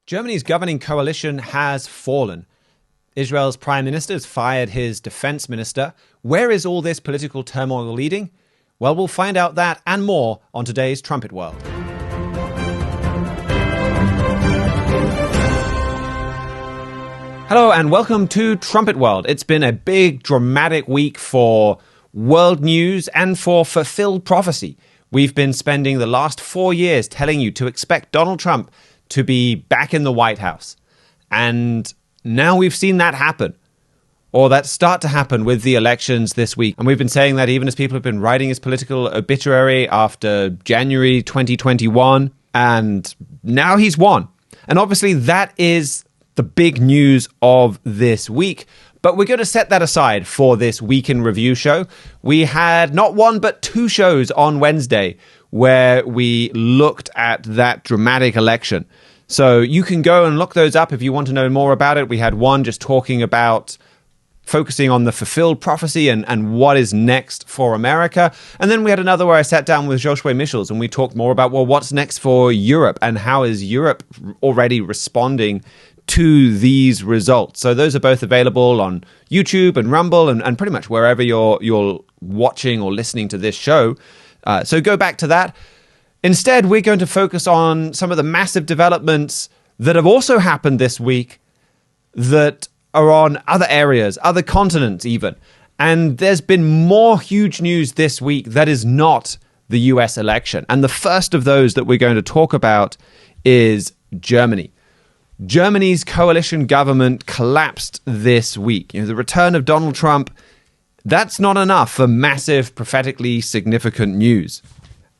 Germany's governing coalition has fallen. Israel's Prime Minister has fired his Defense Minister. Where is all this political turmoil leading? Well, we'll find out that and more on today's Trumpet World. Hello and welcome to Trumpet World. It's been a big, dramatic week for world news and for fulfilled prophecy. We've been spending the last 4 years telling you to expect Donald Trump to be back in the White House. And now we've seen that happen, or that start to happen with the elections this week. And we've been saying that even as people have been writing his political obituary after January 2021, and now he's won. And obviously that is the big news of this week. But we're going to set that aside for this Week in Review show. We had not one, but two shows on Wednesday where we looked at that dramatic election. So you can go and look those up if you want to know more about it. We had one just talking about focusing on the fulfilled prophecy and what is next for America. And then we had another where I sat down with Joshua Michels and we talked more about, well, what's next for Europe and how is Europe already responding to these results. So those are both available on YouTube and Rumble and pretty much wherever you're watching or listening to this show. So go back to that. Instead, we're going to focus on some of the massive developments that have also happened this week that are on other areas, other continents even. And there's been more huge news this week that is not the US election. And the first of those that we're going to talk about is Germany. Germany's coalition government collapsed this week. The return of Donald Trump, that's not enough for massive, prophetically significant news.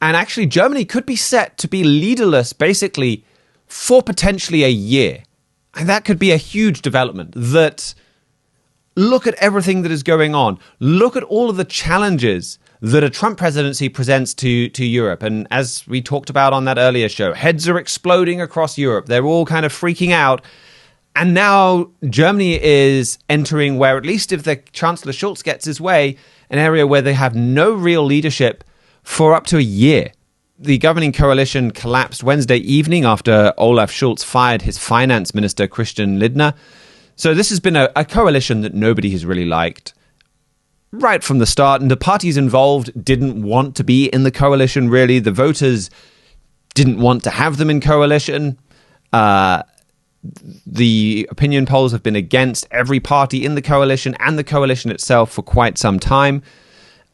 And actually, Germany could be set to be leaderless, basically, for potentially a year. And that could be a huge development. That look at everything that is going on. Look at all of the challenges that a Trump presidency presents to Europe. And as we talked about on that earlier show, heads are exploding across Europe. They're all kind of freaking out. And now Germany is entering where, at least if the Chancellor Scholz gets his way, an area where they have no real leadership for up to a year. The governing coalition collapsed Wednesday evening after Olaf Scholz fired his finance minister, Christian Lindner. So this has been a coalition that nobody has really liked right from the start. And the parties involved didn't want to be in the coalition, really. The voters didn't want to have them in coalition. The opinion polls have been against every party in the coalition and the coalition itself for quite some time.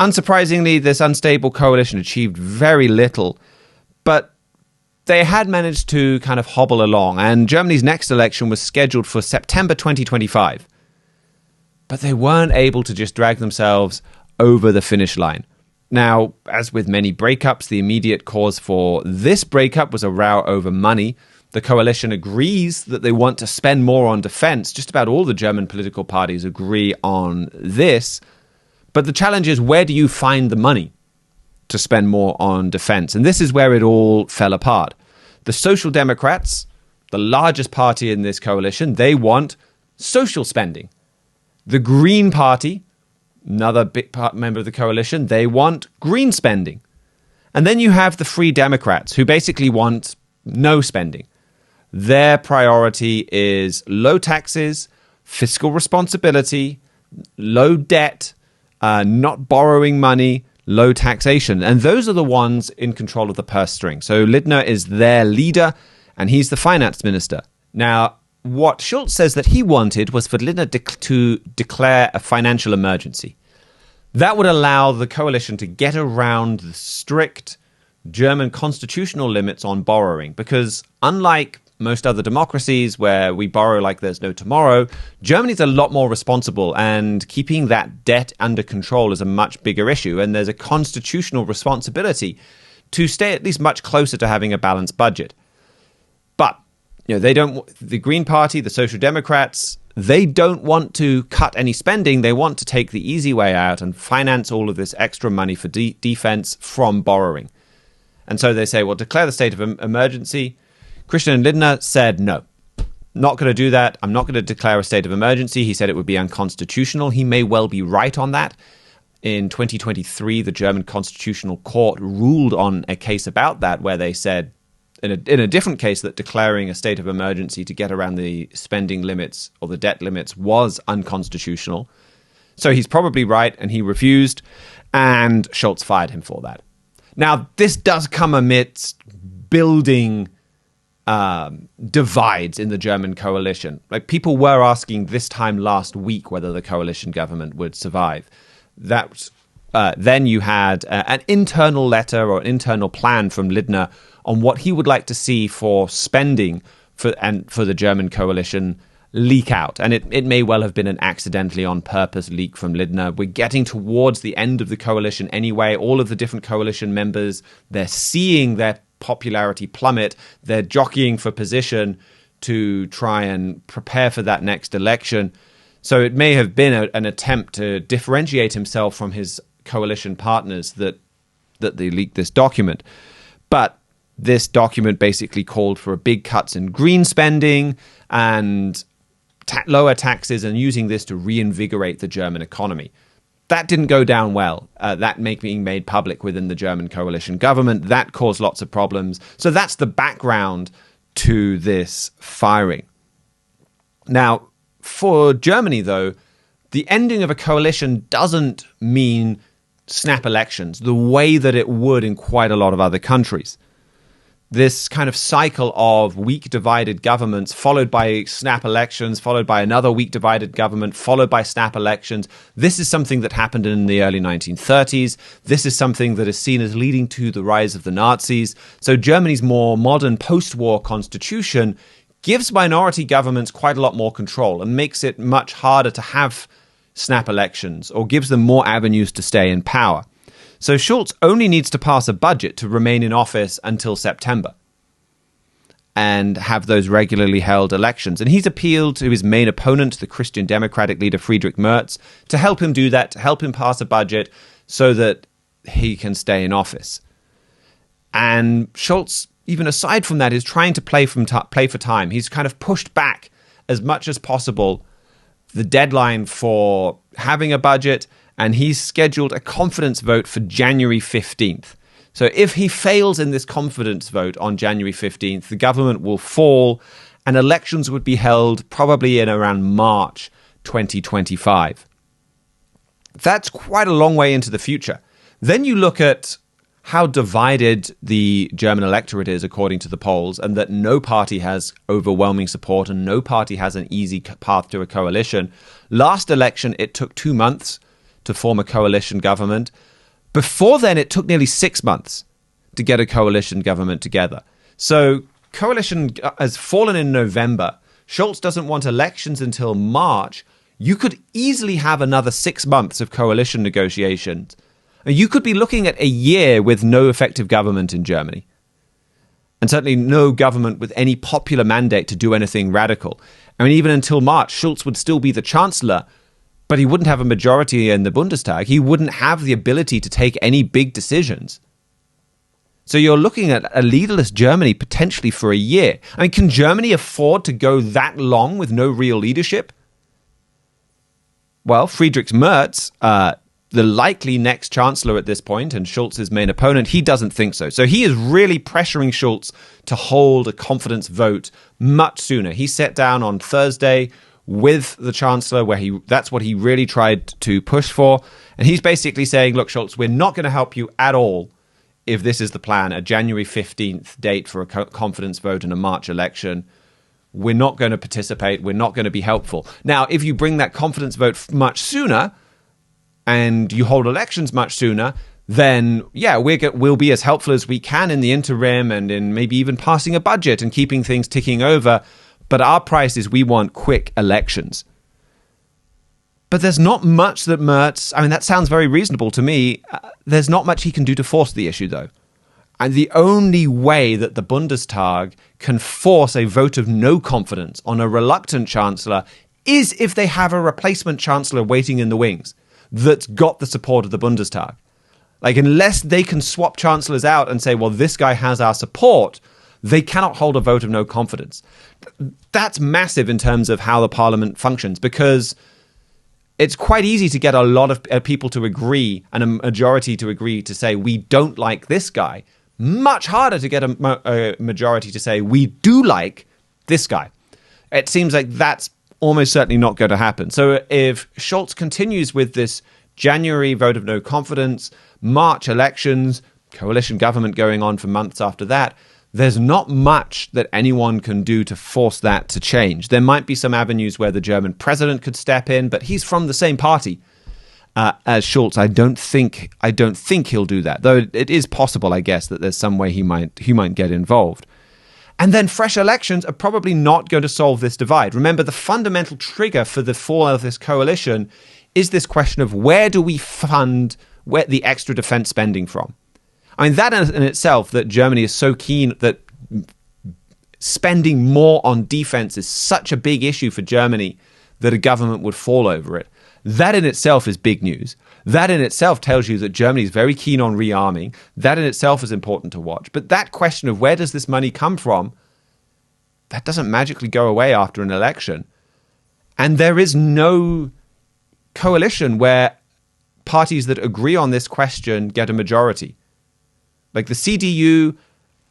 Unsurprisingly, this unstable coalition achieved very little, but they had managed to kind of hobble along, and Germany's next election was scheduled for September 2025. But they weren't able to just drag themselves over the finish line. Now, as with many breakups, the immediate cause for this breakup was a row over money. The coalition agrees that they want to spend more on defense. Just about all the German political parties agree on this. But the challenge is, where do you find the money to spend more on defense? And this is where it all fell apart. The Social Democrats, the largest party in this coalition, they want social spending. The Green Party, another big member of the coalition, they want green spending. And then you have the Free Democrats, who basically want no spending. Their priority is low taxes, fiscal responsibility, low debt, not borrowing money, low taxation. And those are the ones in control of the purse string. So Lindner is their leader, and he's the finance minister. Now, what Scholz says that he wanted was for Lindner to declare a financial emergency. That would allow the coalition to get around the strict German constitutional limits on borrowing. Because unlike most other democracies where we borrow like there's no tomorrow, Germany's a lot more responsible, and keeping that debt under control is a much bigger issue. And there's a constitutional responsibility to stay at least much closer to having a balanced budget. But they don't. The Green Party, the Social Democrats, they don't want to cut any spending. They want to take the easy way out and finance all of this extra money for defense from borrowing. And so they say, well, declare the state of emergency. Christian Lindner said, no, not going to do that. I'm not going to declare a state of emergency. He said it would be unconstitutional. He may well be right on that. In 2023, the German Constitutional Court ruled on a case about that where they said in a different case, that declaring a state of emergency to get around the spending limits or the debt limits was unconstitutional. So he's probably right, and he refused, and Scholz fired him for that. Now, this does come amidst building divides in the German coalition. Like, people were asking this time last week whether the coalition government would survive. Then you had an internal letter or an internal plan from Lindner on what he would like to see for spending for the German coalition leak out. And it may well have been an accidentally on purpose leak from Lindner. We're getting towards the end of the coalition anyway. All of the different coalition members, they're seeing their popularity plummet. They're jockeying for position to try and prepare for that next election. So it may have been an attempt to differentiate himself from his coalition partners that they leaked this document. But this document basically called for big cuts in green spending and lower taxes, and using this to reinvigorate the German economy. That didn't go down well. That being made public within the German coalition government, that caused lots of problems. So that's the background to this firing. Now, for Germany, though, the ending of a coalition doesn't mean snap elections the way that it would in quite a lot of other countries. This kind of cycle of weak divided governments followed by snap elections, followed by another weak divided government, followed by snap elections. This is something that happened in the early 1930s. This is something that is seen as leading to the rise of the Nazis. So Germany's more modern post-war constitution gives minority governments quite a lot more control and makes it much harder to have snap elections, or gives them more avenues to stay in power. So Scholz only needs to pass a budget to remain in office until September and have those regularly held elections. And he's appealed to his main opponent, the Christian Democratic leader Friedrich Merz, to help him do that, to help him pass a budget so that he can stay in office. And Scholz, even aside from that, is trying to play for time. He's kind of pushed back as much as possible the deadline for having a budget, and he's scheduled a confidence vote for January 15th. So if he fails in this confidence vote on January 15th, the government will fall, and elections would be held probably in around March 2025. That's quite a long way into the future. Then you look at how divided the German electorate is according to the polls, and that no party has overwhelming support and no party has an easy path to a coalition. Last election, it took 2 months to form a coalition government. Before then, it took nearly 6 months to get a coalition government together. So coalition has fallen in November. Scholz doesn't want elections until March. You could easily have another 6 months of coalition negotiations. You could be looking at a year with no effective government in Germany. And certainly no government with any popular mandate to do anything radical. I mean, even until March, Scholz would still be the Chancellor, but he wouldn't have a majority in the Bundestag. He wouldn't have the ability to take any big decisions. So you're looking at a leaderless Germany potentially for a year. I mean, can Germany afford to go that long with no real leadership? Well, Friedrich Merz, the likely next chancellor at this point and Scholz's main opponent, he doesn't think so. So he is really pressuring Scholz to hold a confidence vote much sooner. He sat down on Thursday with the chancellor that's what he really tried to push for. And he's basically saying, look, Scholz, we're not going to help you at all if this is the plan, a January 15th date for a confidence vote and a March election. We're not going to participate. We're not going to be helpful. Now, if you bring that confidence vote much sooner, and you hold elections much sooner, then, yeah, we'll be as helpful as we can in the interim and in maybe even passing a budget and keeping things ticking over. But our price is we want quick elections. But there's not much that Merz, I mean, that sounds very reasonable to me. There's not much he can do to force the issue, though. And the only way that the Bundestag can force a vote of no confidence on a reluctant chancellor is if they have a replacement chancellor waiting in the wings that's got the support of the Bundestag. Like, unless they can swap chancellors out and say, well, this guy has our support, they cannot hold a vote of no confidence. That's massive in terms of how the parliament functions, because it's quite easy to get a lot of people to agree and a majority to agree to say, we don't like this guy. Much harder to get a majority to say, we do like this guy. It seems like that's almost certainly not going to happen. So if Scholz continues with this January vote of no confidence, March elections, coalition government going on for months after that, there's not much that anyone can do to force that to change. There might be some avenues where the German president could step in, but he's from the same party as Scholz. I don't think he'll do that, though it is possible, I guess, that there's some way he might get involved. And then fresh elections are probably not going to solve this divide. Remember, the fundamental trigger for the fall of this coalition is this question of where do we fund the extra defense spending from? I mean, that in itself, that Germany is so keen that spending more on defense is such a big issue for Germany that a government would fall over it. That in itself is big news. That in itself tells you that Germany is very keen on rearming. That in itself is important to watch. But that question of where does this money come from, that doesn't magically go away after an election. And there is no coalition where parties that agree on this question get a majority. Like the CDU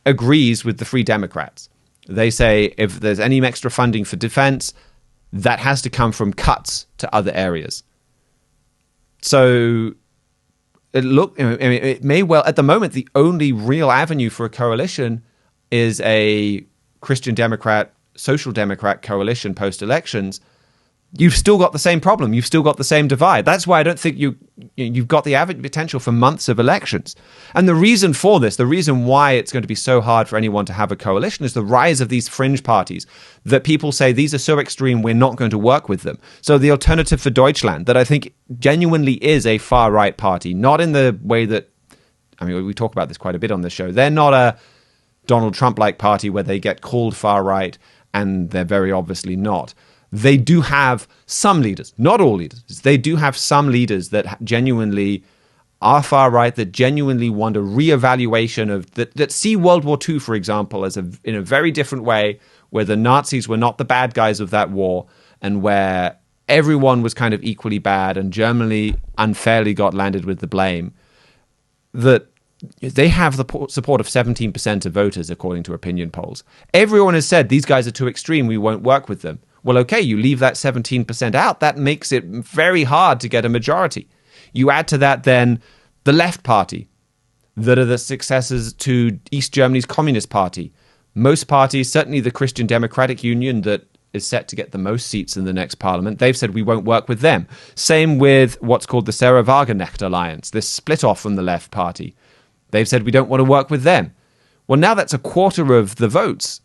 agrees with the Free Democrats. They say if there's any extra funding for defense, that has to come from cuts to other areas. So it may well, at the moment, the only real avenue for a coalition is a Christian Democrat, Social Democrat coalition post-elections. You've still got the same problem. You've still got the same divide. That's why I don't think you've got the potential for months of elections. And the reason for this, the reason why it's going to be so hard for anyone to have a coalition is the rise of these fringe parties that people say these are so extreme, we're not going to work with them. So the Alternative for Deutschland, that I think genuinely is a far-right party, not in the way that, I mean, we talk about this quite a bit on this show. They're not a Donald Trump-like party where they get called far-right, and they're very obviously not. They do have some leaders, not all leaders. They do have some leaders that genuinely are far right, that genuinely want a reevaluation of that see World War II, for example, as in a very different way, where the Nazis were not the bad guys of that war, and where everyone was kind of equally bad, and Germany unfairly got landed with the blame. That they have the support of 17% of voters, according to opinion polls. Everyone has said these guys are too extreme, we won't work with them. Well, okay, you leave that 17% out. That makes it very hard to get a majority. You add to that then the left party that are the successors to East Germany's Communist Party. Most parties, certainly the Christian Democratic Union that is set to get the most seats in the next parliament, they've said we won't work with them. Same with what's called the Sarah Wagenknecht Alliance, this split off from the left party. They've said we don't want to work with them. Well, now that's a quarter of the votes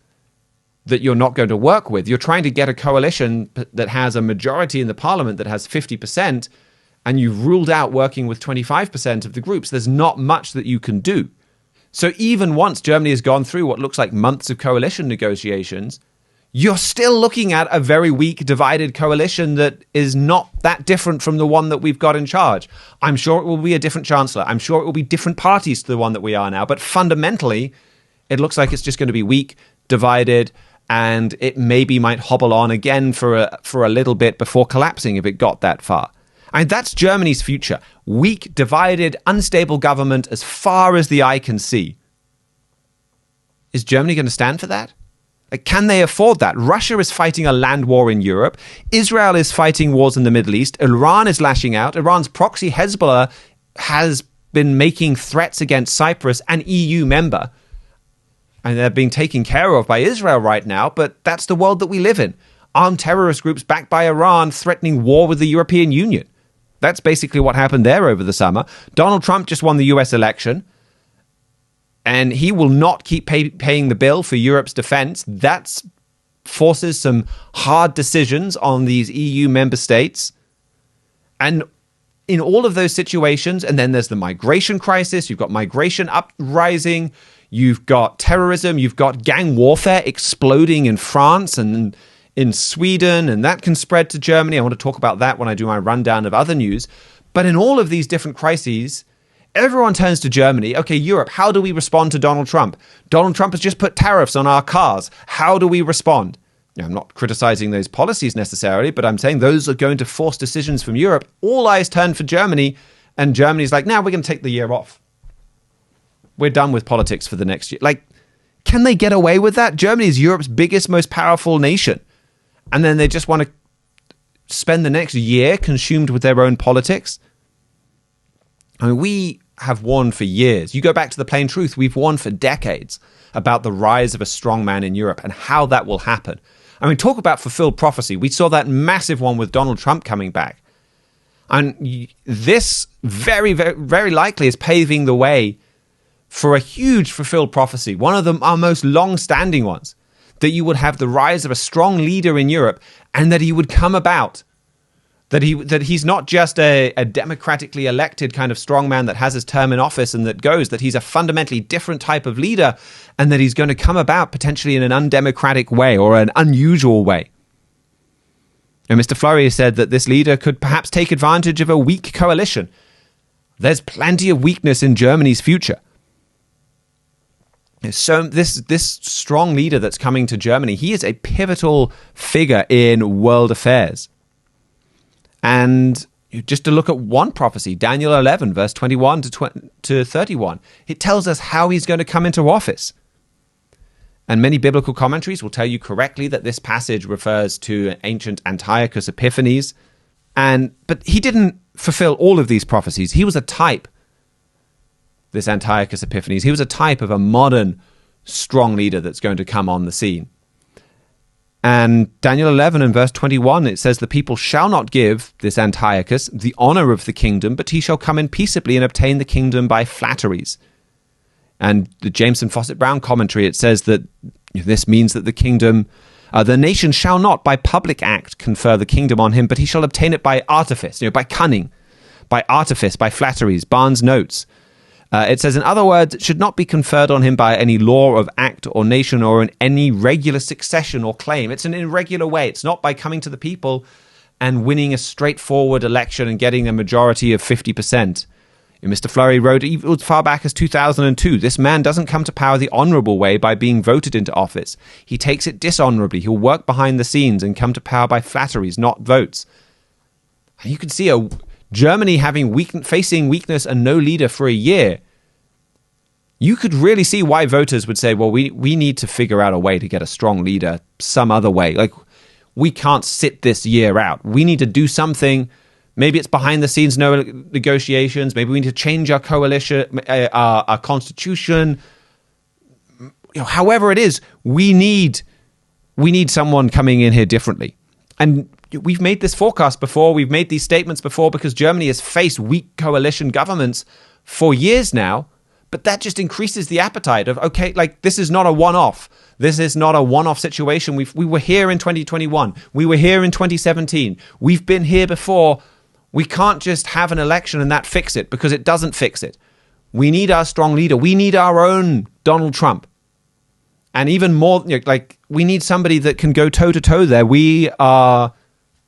that you're not going to work with. You're trying to get a coalition that has a majority in the parliament that has 50%, and you've ruled out working with 25% of the groups. There's not much that you can do. So even once Germany has gone through what looks like months of coalition negotiations, you're still looking at a very weak, divided coalition that is not that different from the one that we've got in charge. I'm sure it will be a different chancellor. I'm sure it will be different parties to the one that we are now. But fundamentally, it looks like it's just going to be weak, divided, and it maybe might hobble on again for a little bit before collapsing if it got that far. I mean, that's Germany's future. Weak, divided, unstable government as far as the eye can see. Is Germany going to stand for that? Like, can they afford that? Russia is fighting a land war in Europe. Israel is fighting wars in the Middle East. Iran is lashing out. Iran's proxy Hezbollah has been making threats against Cyprus, an EU member. And they're being taken care of by Israel right now, but that's the world that we live in. Armed terrorist groups backed by Iran threatening war with the European Union. That's basically what happened there over the summer. Donald Trump just won the US election, and he will not keep paying the bill for Europe's defense. That forces some hard decisions on these EU member states. And in all of those situations, and then there's the migration crisis, you've got migration uprising, you've got terrorism, you've got gang warfare exploding in France and in Sweden, and that can spread to Germany. I want to talk about that when I do my rundown of other news. But in all of these different crises, everyone turns to Germany. Okay, Europe, how do we respond to Donald Trump? Donald Trump has just put tariffs on our cars. How do we respond? Now, I'm not criticizing those policies necessarily, but I'm saying those are going to force decisions from Europe. All eyes turn for Germany, and Germany's like, now we're going to take the year off. we're done with politics for the next year. Like, can they get away with that? Germany is Europe's biggest, most powerful nation. And then they just want to spend the next year consumed with their own politics? I mean, we have warned for years. You go back to the plain truth, we've warned for decades about the rise of a strongman in Europe and how that will happen. I mean, talk about fulfilled prophecy. We saw that massive one with Donald Trump coming back. And this very, very, very likely is paving the way for a huge fulfilled prophecy, one of our most long-standing ones, that you would have the rise of a strong leader in Europe and that he would come about. That he's not just a democratically elected kind of strongman that has his term in office and that goes, that he's a fundamentally different type of leader and that he's going to come about potentially in an undemocratic way or an unusual way. And Mr. Fleury said that this leader could perhaps take advantage of a weak coalition. There's plenty of weakness in Germany's future. So this strong leader that's coming to Germany, he is a pivotal figure in world affairs. And just to look at one prophecy, Daniel 11, verse 21 to 31, it tells us how he's going to come into office. And many biblical commentaries will tell you correctly that this passage refers to ancient Antiochus Epiphanes. But he didn't fulfill all of these prophecies. He was a type, this Antiochus Epiphanes. He was a type of a modern strong leader that's going to come on the scene. And Daniel 11 and verse 21, it says, the people shall not give this Antiochus the honor of the kingdom, but he shall come in peaceably and obtain the kingdom by flatteries. And the Jameson Fawcett Brown commentary, it says that this means that the nation shall not by public act confer the kingdom on him, but he shall obtain it by artifice, by cunning, by artifice, by flatteries. Barnes notes. It says, in other words, it should not be conferred on him by any law of act or nation or in any regular succession or claim. It's an irregular way. It's not by coming to the people and winning a straightforward election and getting a majority of 50%. Mr. Fleury wrote, even as far back as 2002, this man doesn't come to power the honorable way by being voted into office. He takes it dishonorably. He'll work behind the scenes and come to power by flatteries, not votes. And you can see Germany facing weakness and no leader for a year. You could really see why voters would say, well, we need to figure out a way to get a strong leader some other way. Like, we can't sit this year out. We need to do something. Maybe it's behind the scenes, no negotiations. Maybe we need to change our coalition, our constitution. However it is, we need someone coming in here differently. And we've made this forecast before. We've made these statements before because Germany has faced weak coalition governments for years now. But that just increases the appetite of, okay, like, this is not a one-off. This is not a one-off situation. We were here in 2021. We were here in 2017. We've been here before. We can't just have an election and that fix it, because it doesn't fix it. We need our strong leader. We need our own Donald Trump. And even more, we need somebody that can go toe-to-toe there. We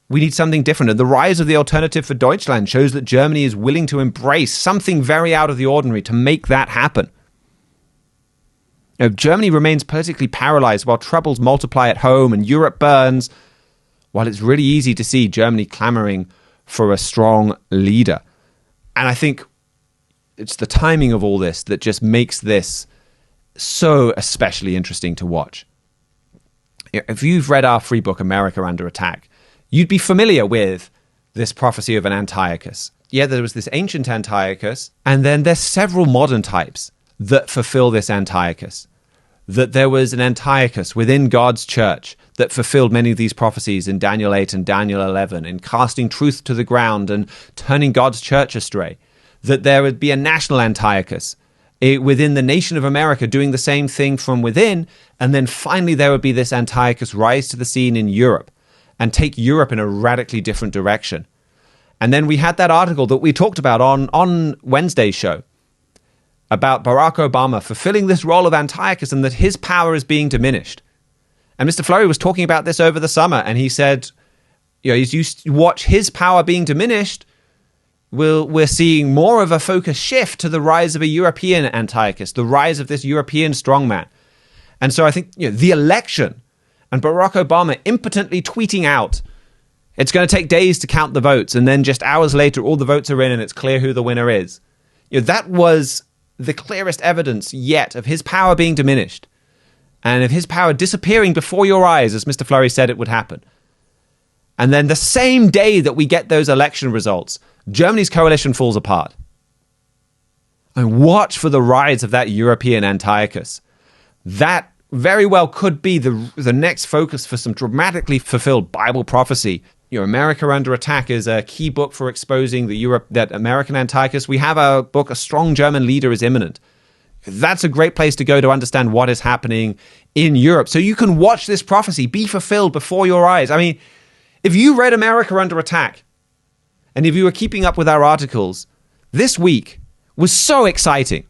need something different. And the rise of the Alternative for Deutschland shows that Germany is willing to embrace something very out of the ordinary to make that happen. Germany remains politically paralyzed while troubles multiply at home and Europe burns, while it's really easy to see Germany clamoring for a strong leader. And I think it's the timing of all this that just makes this so especially interesting to watch. If you've read our free book, America Under Attack, you'd be familiar with this prophecy of an Antiochus. Yeah, there was this ancient Antiochus, and then there's several modern types that fulfill this Antiochus. That there was an Antiochus within God's church that fulfilled many of these prophecies in Daniel 8 and Daniel 11, in casting truth to the ground and turning God's church astray. That there would be a national Antiochus within the nation of America doing the same thing from within, and then finally there would be this Antiochus rise to the scene in Europe and take Europe in a radically different direction. And then we had that article that we talked about on Wednesday's show about Barack Obama fulfilling this role of Antiochus and that his power is being diminished. And Mr. Fleury was talking about this over the summer, and he said, as you watch his power being diminished, we're seeing more of a focus shift to the rise of a European Antiochus, the rise of this European strongman. And so I think the election and Barack Obama impotently tweeting out, it's going to take days to count the votes, and then just hours later, all the votes are in and it's clear who the winner is. That was the clearest evidence yet of his power being diminished and of his power disappearing before your eyes, as Mr. Fleury said it would happen. And then the same day that we get those election results, Germany's coalition falls apart. And watch for the rise of that European Antiochus. That very well could be the next focus for some dramatically fulfilled Bible prophecy. America Under Attack is a key book for exposing that American Antiochus. We have a book, A Strong German Leader is Imminent. That's a great place to go to understand what is happening in Europe. So you can watch this prophecy be fulfilled before your eyes. I mean, if you read America Under Attack, and if you were keeping up with our articles, this week was so exciting.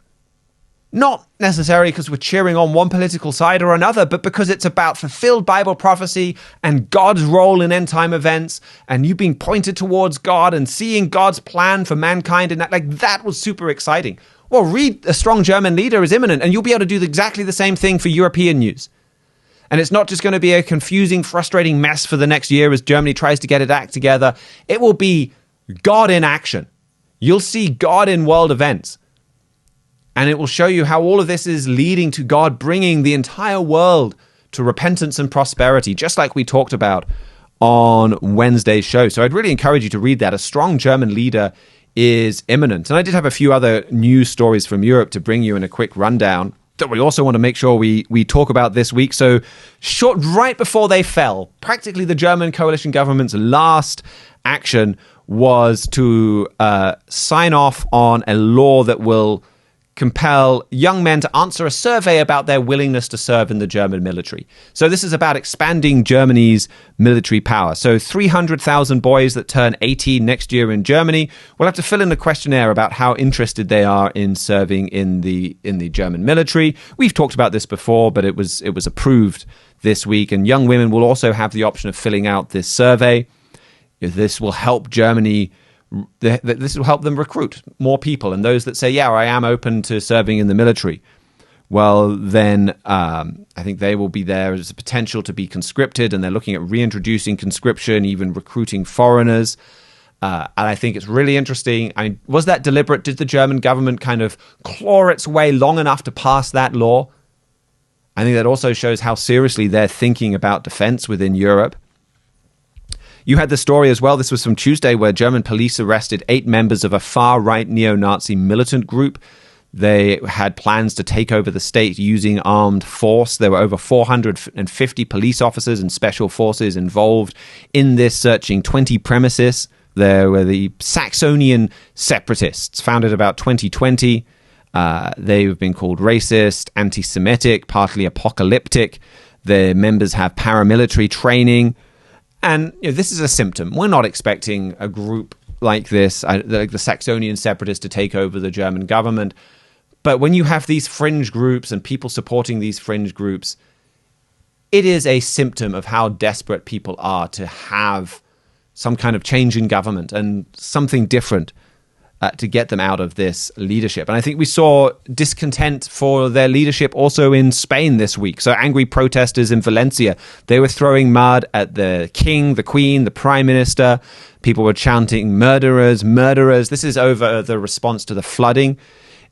Not necessarily because we're cheering on one political side or another, but because it's about fulfilled Bible prophecy and God's role in end-time events, and you being pointed towards God and seeing God's plan for mankind, and that was super exciting. Well, read A Strong German Leader is Imminent, and you'll be able to do exactly the same thing for European news. And it's not just going to be a confusing, frustrating mess for the next year as Germany tries to get its act together. It will be God in action. You'll see God in world events. And it will show you how all of this is leading to God bringing the entire world to repentance and prosperity, just like we talked about on Wednesday's show. So I'd really encourage you to read that. A Strong German Leader is Imminent. And I did have a few other news stories from Europe to bring you in a quick rundown that we also want to make sure we talk about this week. So right before they fell, practically the German coalition government's last action was to sign off on a law that will compel young men to answer a survey about their willingness to serve in the German military. So this is about expanding Germany's military power. So 300,000 boys that turn 18 next year in Germany will have to fill in a questionnaire about how interested they are in serving in the German military. We've talked about this before, but it was approved this week. And young women will also have the option of filling out this survey. This will help Germany. This will help them recruit more people. And those that say, yeah, I am open to serving in the military, well, then I think they will be there as a potential to be conscripted. And they're looking at reintroducing conscription, even recruiting foreigners. And I think it's really interesting. I mean, was that deliberate? Did the German government kind of claw its way long enough to pass that law? I think that also shows how seriously they're thinking about defense within Europe. You had the story as well, this was from Tuesday, where German police arrested 8 members of a far-right neo-Nazi militant group. They had plans to take over the state using armed force. There were over 450 police officers and special forces involved in this, searching 20 premises. There were the Saxonian separatists, founded about 2020. They've been called racist, anti-Semitic, partly apocalyptic. Their members have paramilitary training. And this is a symptom. We're not expecting a group like this, like the Saxonian separatists, to take over the German government. But when you have these fringe groups and people supporting these fringe groups, it is a symptom of how desperate people are to have some kind of change in government and something different to get them out of this leadership. And I think we saw discontent for their leadership also in Spain this week. So angry protesters in Valencia, they were throwing mud at the king, the queen, the prime minister. People were chanting, murderers, murderers. This is over the response to the flooding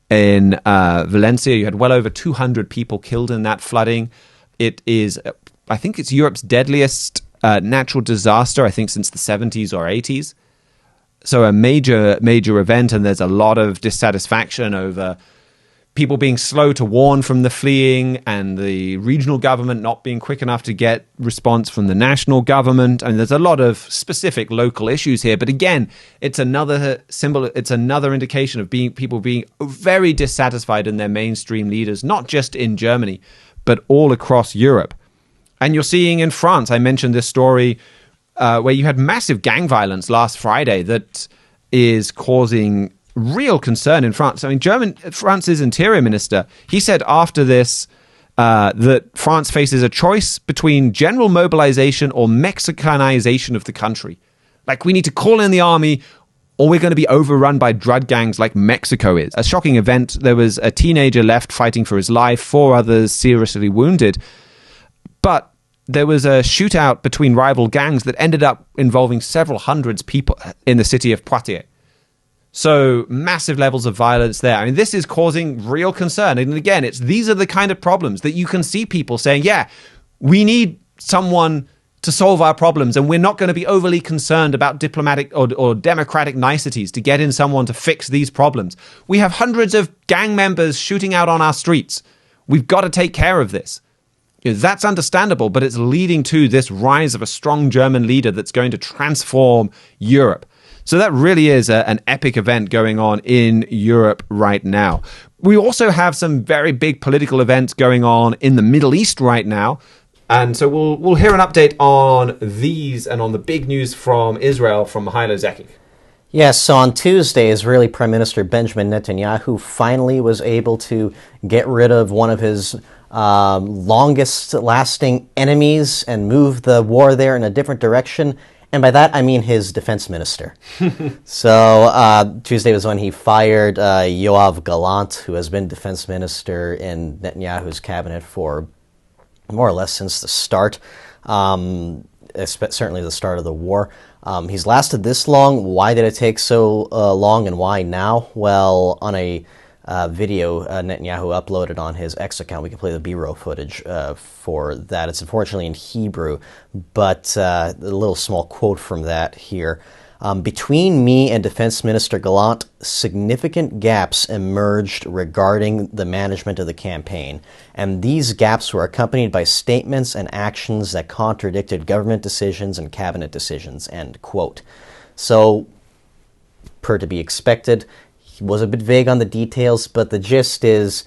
in Valencia. You had well over 200 people killed in that flooding. It is, I think it's Europe's deadliest natural disaster, I think, since the 70s or 80s. So a major event, and there's a lot of dissatisfaction over people being slow to warn from the fleeing and the regional government not being quick enough to get response from the national government. And there's a lot of specific local issues here. But again, it's another symbol. It's another indication of people being very dissatisfied in their mainstream leaders, not just in Germany, but all across Europe. And you're seeing in France, I mentioned this story where you had massive gang violence last Friday that is causing real concern in France. I mean, France's interior minister, he said after this that France faces a choice between general mobilization or Mexicanization of the country. Like, we need to call in the army or we're going to be overrun by drug gangs like Mexico is. A shocking event. There was a teenager left fighting for his life, 4 others seriously wounded. But there was a shootout between rival gangs that ended up involving several hundreds people in the city of Poitiers. So massive levels of violence there. I mean, this is causing real concern. And again, these are the kind of problems that you can see people saying, yeah, we need someone to solve our problems, and we're not going to be overly concerned about diplomatic or democratic niceties to get in someone to fix these problems. We have hundreds of gang members shooting out on our streets. We've got to take care of this. That's understandable, but it's leading to this rise of a strong German leader that's going to transform Europe. So that really is an epic event going on in Europe right now. We also have some very big political events going on in the Middle East right now. And so we'll hear an update on these and on the big news from Israel from Mihajlo Zekic. Yes, so on Tuesday, Israeli Prime Minister Benjamin Netanyahu finally was able to get rid of one of his longest-lasting enemies and move the war there in a different direction. And by that, I mean his defense minister. So Tuesday was when he fired Yoav Gallant, who has been defense minister in Netanyahu's cabinet for more or less since the start, certainly the start of the war. He's lasted this long. Why did it take so long, and why now? Well, on a video Netanyahu uploaded on his X account, we can play the B-roll footage for that. It's unfortunately in Hebrew, but a little small quote from that here. Between me and Defense Minister Gallant, significant gaps emerged regarding the management of the campaign, and these gaps were accompanied by statements and actions that contradicted government decisions and cabinet decisions, end quote. So, per to be expected, he was a bit vague on the details, but the gist is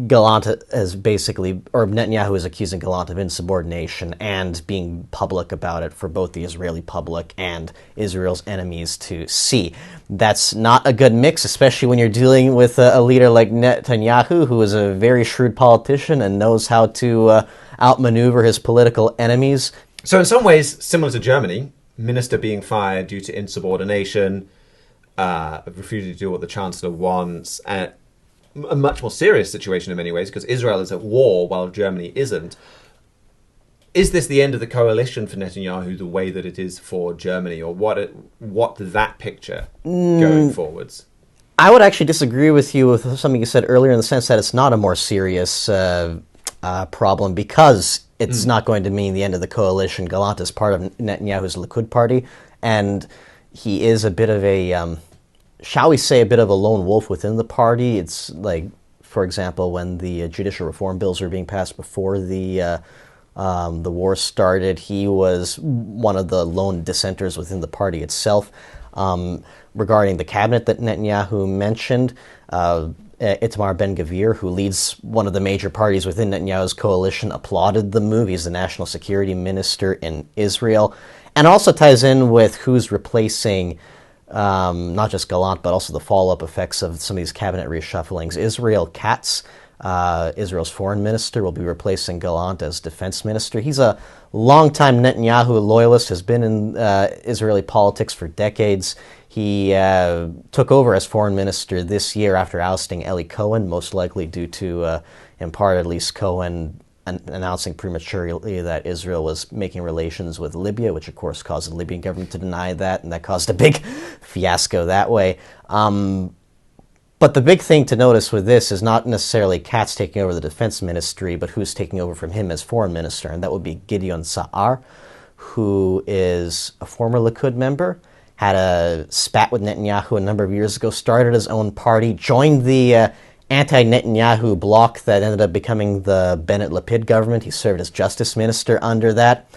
Gallant has basically, or Netanyahu is accusing Gallant of insubordination and being public about it for both the Israeli public and Israel's enemies to see. That's not a good mix, especially when you're dealing with a leader like Netanyahu, who is a very shrewd politician and knows how to outmaneuver his political enemies. So in some ways, similar to Germany, minister being fired due to insubordination, refusing to do what the Chancellor wants, a much more serious situation in many ways because Israel is at war while Germany isn't. Is this the end of the coalition for Netanyahu the way that it is for Germany, or what that picture going forwards? I would actually disagree with you with something you said earlier in the sense that it's not a more serious problem because it's not going to mean the end of the coalition. Gallant is part of Netanyahu's Likud party, and he is a bit of a shall we say, a bit of a lone wolf within the party. It's like, for example, when the judicial reform bills were being passed before the war started, he was one of the lone dissenters within the party itself. Regarding the cabinet that Netanyahu mentioned, Itamar Ben-Gvir, who leads one of the major parties within Netanyahu's coalition, applauded the move. He's the national security minister in Israel. And also ties in with who's replacing not just Gallant, but also the follow-up effects of some of these cabinet reshufflings. Israel Katz, Israel's foreign minister, will be replacing Gallant as defense minister. He's a longtime Netanyahu loyalist, has been in Israeli politics for decades. He took over as foreign minister this year after ousting Eli Cohen, most likely due to, in part at least, Cohen announcing prematurely that Israel was making relations with Libya, which of course caused the Libyan government to deny that, and that caused a big fiasco that way. But the big thing to notice with this is not necessarily Katz taking over the defense ministry, but who's taking over from him as foreign minister, and that would be Gideon Sa'ar, who is a former Likud member, had a spat with Netanyahu a number of years ago, started his own party, joined the anti-Netanyahu bloc that ended up becoming the Bennett-Lapid government. He served as justice minister under that.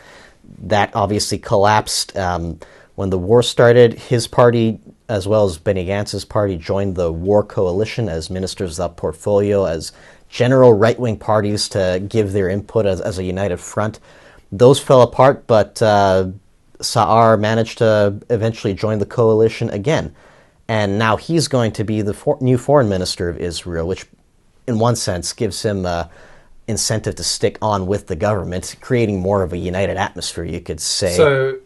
That obviously collapsed. When the war started, his party, as well as Benny Gantz's party, joined the war coalition as ministers without portfolio, as general right-wing parties to give their input as a united front. Those fell apart, but Sa'ar managed to eventually join the coalition again. And now he's going to be the new foreign minister of Israel, which in one sense gives him incentive to stick on with the government, creating more of a united atmosphere, you could say. So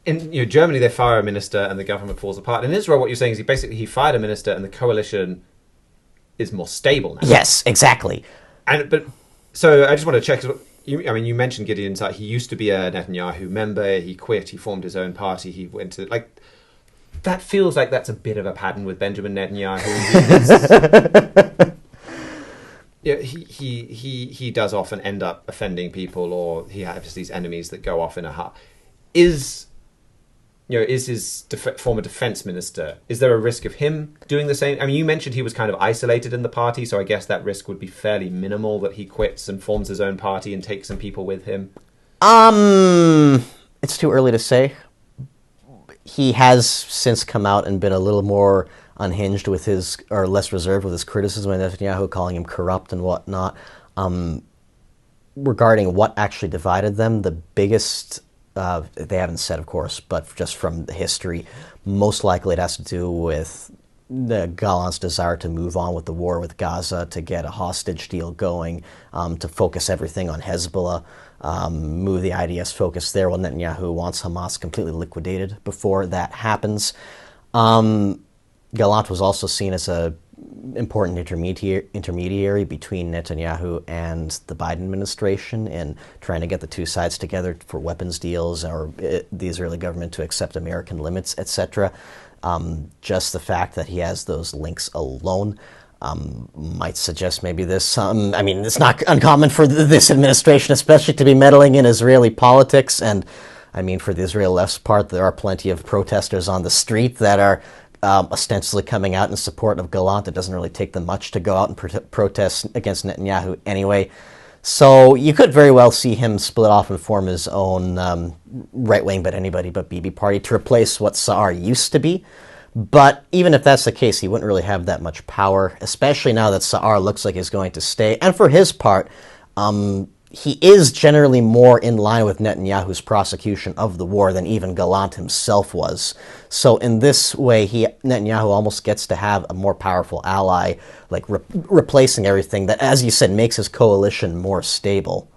in Germany, they fire a minister and the government falls apart. In Israel, what you're saying is he fired a minister and the coalition is more stable now. Yes, exactly. So I just want to check. You mentioned Gideon Sa'ar. He used to be a Netanyahu member. He quit. He formed his own party. He went to that feels like that's a bit of a pattern with Benjamin Netanyahu. Yeah, he does often end up offending people, or he has these enemies that go off in a huff. Is his former defense minister, is there a risk of him doing the same? I mean, you mentioned he was kind of isolated in the party, so I guess that risk would be fairly minimal, that he quits and forms his own party and takes some people with him. It's too early to say. He has since come out and been a little more unhinged with his, or less reserved with his criticism of Netanyahu, calling him corrupt and whatnot. Regarding what actually divided them, the biggest, they haven't said, of course, but just from the history, most likely it has to do with the Gallant's desire to move on with the war with Gaza, to get a hostage deal going, to focus everything on Hezbollah, move the IDS focus there, while Netanyahu wants Hamas completely liquidated before that happens. Gallant was also seen as an important intermediary between Netanyahu and the Biden administration in trying to get the two sides together for weapons deals, or the Israeli government to accept American limits, etc. Just the fact that he has those links alone might suggest maybe there's some... I mean, it's not uncommon for this administration especially to be meddling in Israeli politics, and I mean, for the Israeli left's part, there are plenty of protesters on the street that are ostensibly coming out in support of Gallant. It doesn't really take them much to go out and protest against Netanyahu anyway. So you could very well see him split off and form his own right-wing, but anybody but Bibi party to replace what Sa'ar used to be. But even if that's the case, he wouldn't really have that much power, especially now that Sa'ar looks like he's going to stay. And for his part, he is generally more in line with Netanyahu's prosecution of the war than even Gallant himself was. So in this way, Netanyahu almost gets to have a more powerful ally, like replacing everything that, as you said, makes his coalition more stable.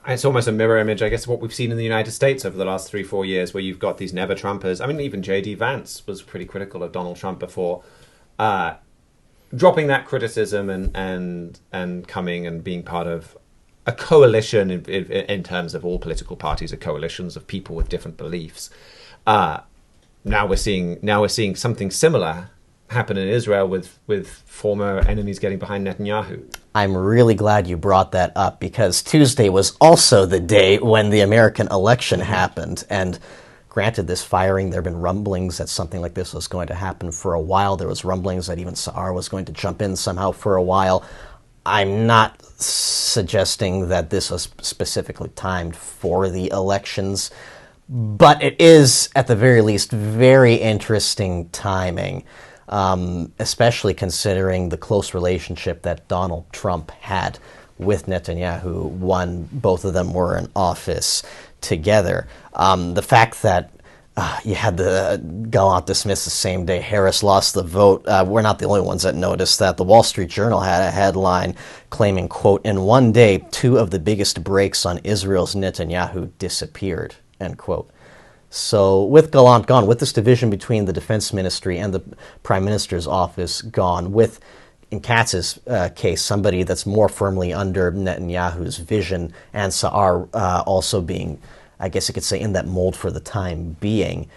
It's almost a mirror image, I guess, of what we've seen in the United States over the last 3-4 years, where you've got these never-Trumpers. I mean, even J.D. Vance was pretty critical of Donald Trump before. Dropping that criticism and coming and being part of a coalition in terms of all political parties are coalitions of people with different beliefs. Now we're seeing something similar happen in Israel with former enemies getting behind Netanyahu. I'm really glad you brought that up, because Tuesday was also the day when the American election happened. And granted, this firing, there have been rumblings that something like this was going to happen for a while. There was rumblings that even Sa'ar was going to jump in somehow for a while. I'm not suggesting that this was specifically timed for the elections, but it is, at the very least, very interesting timing, especially considering the close relationship that Donald Trump had with Netanyahu when both of them were in office together. The fact that you had the Gallant dismissed the same day Harris lost the vote. We're not the only ones that noticed that. The Wall Street Journal had a headline claiming, quote, "In one day, two of the biggest breaks on Israel's Netanyahu disappeared," end quote. So with Gallant gone, with this division between the Defense Ministry and the Prime Minister's office gone, with, in Katz's case, somebody that's more firmly under Netanyahu's vision, and Sa'ar also being, I guess you could say, in that mold for the time being,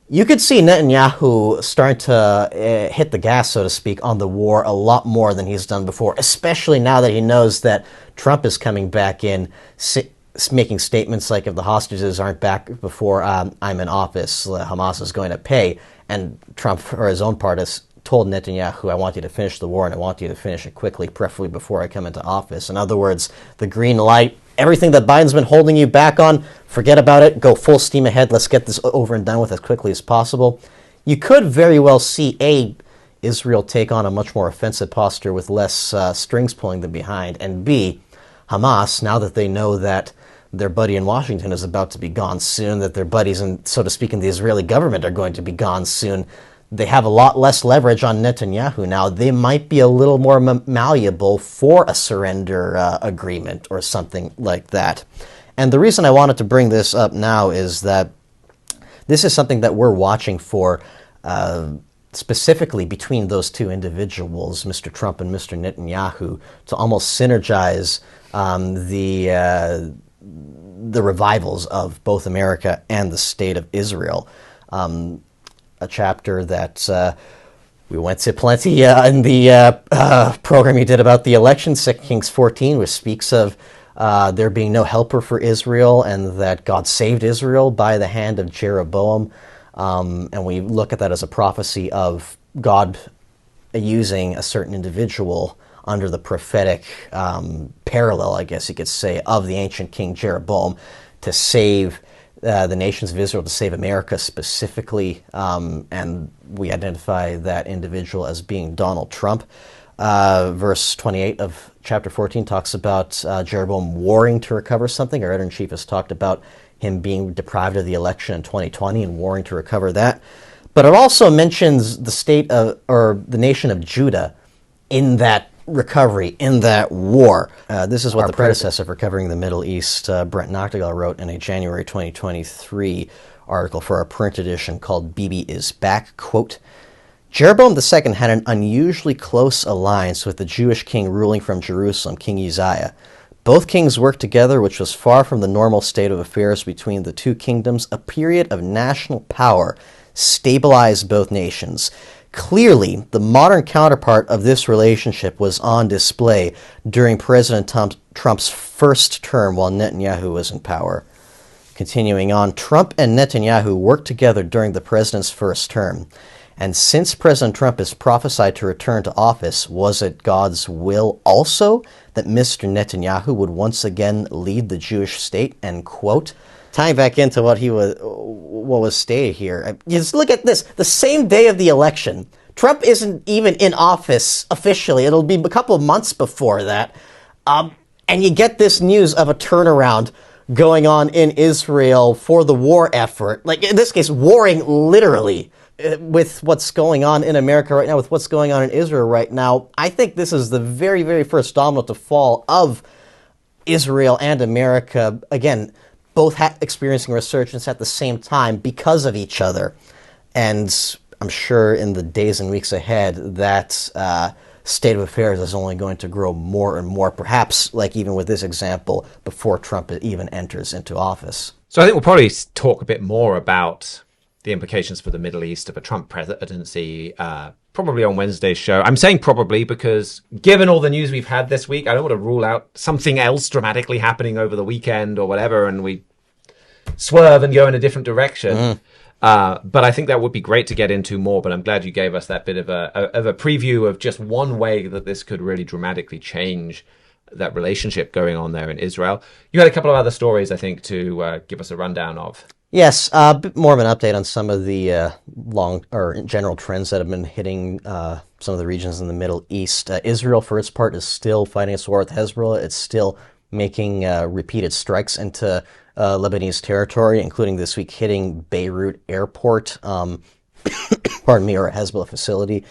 you could see Netanyahu starting to hit the gas, so to speak, on the war a lot more than he's done before, especially now that he knows that Trump is coming back in, making statements like, if the hostages aren't back before I'm in office, Hamas is going to pay. And Trump, for his own part, has told Netanyahu, I want you to finish the war, and I want you to finish it quickly, preferably before I come into office. In other words, the green light, everything that Biden's been holding you back on, forget about it, go full steam ahead, let's get this over and done with as quickly as possible. You could very well see, Israel take on a much more offensive posture with less strings pulling them behind, and B, Hamas, now that they know that their buddy in Washington is about to be gone soon, that their buddies, so to speak, in the Israeli government are going to be gone soon, they have a lot less leverage on Netanyahu now. They might be a little more malleable for a surrender agreement or something like that. And the reason I wanted to bring this up now is that this is something that we're watching for specifically between those two individuals, Mr. Trump and Mr. Netanyahu, to almost synergize the revivals of both America and the state of Israel. chapter that we went to plenty in the program you did about the election, 2 Kings 14, which speaks of there being no helper for Israel and that God saved Israel by the hand of Jeroboam. And we look at that as a prophecy of God using a certain individual under the prophetic parallel, I guess you could say, of the ancient king Jeroboam to save the nations of Israel, to save America specifically. And we identify that individual as being Donald Trump. Verse 28 of chapter 14 talks about Jeroboam warring to recover something. Our editor-in-chief has talked about him being deprived of the election in 2020 and warring to recover that. But it also mentions the state of, or the nation of Judah in that recovery, in that war. This is what the predecessor for covering the Middle East, Brent Noctegal, wrote in a January 2023 article for our print edition called Bibi is Back. Quote, Jeroboam II had an unusually close alliance with the Jewish king ruling from Jerusalem, King Uzziah. Both kings worked together, which was far from the normal state of affairs between the two kingdoms. A period of national power stabilized both nations. Clearly, the modern counterpart of this relationship was on display during President Trump's first term while Netanyahu was in power. Continuing on, Trump and Netanyahu worked together during the president's first term. And since President Trump is prophesied to return to office, was it God's will also that Mr. Netanyahu would once again lead the Jewish state? End quote. Tying back into what was stated here, just look at this. The same day of the election, Trump isn't even in office officially. It'll be a couple of months before that. And you get this news of a turnaround going on in Israel for the war effort. Like, in this case, warring literally with what's going on in America right now, with what's going on in Israel right now. I think this is the very, very first domino to fall of Israel and America. Again, both experiencing resurgence at the same time because of each other. And I'm sure in the days and weeks ahead, that state of affairs is only going to grow more and more, perhaps like even with this example, before Trump even enters into office. So I think we'll probably talk a bit more about the implications for the Middle East of a Trump presidency, probably on Wednesday's show. I'm saying probably because given all the news we've had this week, I don't want to rule out something else dramatically happening over the weekend or whatever, and we swerve and go in a different direction. But I think that would be great to get into more, but I'm glad you gave us that bit of a preview of just one way that this could really dramatically change that relationship going on there in Israel. You had a couple of other stories, I think, to give us a rundown of. Yes, a bit more of an update on some of the general trends that have been hitting some of the regions in the Middle East. Israel, for its part, is still fighting its war with Hezbollah. It's still making repeated strikes into Lebanese territory, including this week hitting Beirut airport, or a Hezbollah facility